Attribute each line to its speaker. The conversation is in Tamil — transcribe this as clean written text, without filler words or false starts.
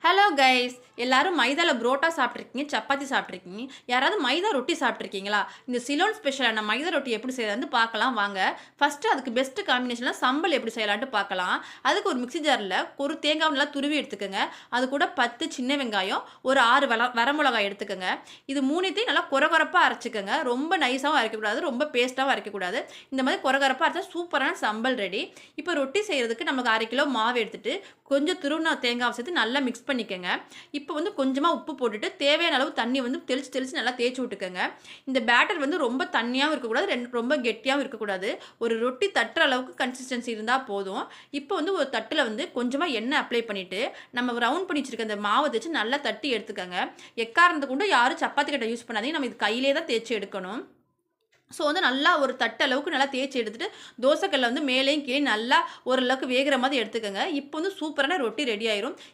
Speaker 1: ஹலோ கைஸ், எல்லாரும் மைதால புரோட்டா சாப்பிட்ருக்கீங்க, சப்பாத்தி சாப்பிட்ருக்கீங்க. யாராவது மைதா ரொட்டி சாப்பிட்ருக்கீங்களா? இந்த சிலோன் ஸ்பெஷலான மைதா ரொட்டி எப்படி செய்யறதுன்னு பார்க்கலாம் வாங்க. ஃபர்ஸ்ட்டு அதுக்கு பெஸ்ட் காம்பினேஷன்ல சம்பல் எப்படி செய்யலான்ட்டு பார்க்கலாம். அதுக்கு ஒரு மிக்ஸி ஜார்ல ஒரு தேங்காய் நல்லா துருவி எடுத்துக்கங்க. அது கூட 10 சின்ன வெங்காயம், ஒரு 6 வரமிளகாய் எடுத்துக்கங்க. இது 3த்தையும் நல்லா கொரகொரப்பா அரைச்சுக்கங்க. ரொம்ப நைஸாவும் அரைக்கக்கூடாது, ரொம்ப பேஸ்ட்டாவும் அரைக்கக்கூடாது. இந்த மாதிரி கொரகொரப்பா அரைச்சா சூப்பரான சம்பல் ரெடி. இப்போ ரொட்டி செய்யறதுக்கு நமக்கு 1/2 கிலோ மாவு எடுத்துட்டு கொஞ்சம் துருவின தேங்காவை சேர்த்து நல்லா மிக்ஸ் பண்ணிக்கோங்க. இப்போ வந்து கொஞ்சமாக உப்பு போட்டுட்டு தேவையான அளவு தண்ணி வந்து தெளித்து தெளித்து நல்லா தேய்ச்சி விட்டுக்கோங்க. இந்த பேட்டர் வந்து ரொம்ப தண்ணியாகவும் இருக்கக்கூடாது, ரொம்ப கெட்டியாகவும் இருக்கக்கூடாது. ஒரு ரொட்டி தட்டுற அளவுக்கு கன்சிஸ்டன்சி இருந்தால் போதும். இப்போ வந்து ஒரு தட்டில் வந்து கொஞ்சமாக எண்ணெய் அப்ளை பண்ணிவிட்டு நம்ம ரவுண்ட் பண்ணி வச்சுருக்க அந்த மாவை தேய்ச்சி நல்லா தட்டி எடுத்துக்கோங்க. எக்காரணத்தை கொண்டு யாரும் சப்பாத்தி கட்டை யூஸ் பண்ணாதீங்க, நம்ம இது கையிலே தான் தேய்ச்சி எடுக்கணும். ஸோ வந்து நல்லா ஒரு தட்டு அளவுக்கு நல்லா தேய்ச்சி எடுத்துட்டு தோசைக்கல்ல வந்து மேலேயும் கீழே நல்லா ஓரளவுக்கு வேகிற மாதிரி எடுத்துக்கோங்க. இப்போ வந்து சூப்பரான ரொட்டி ரெடி ஆயிரும்.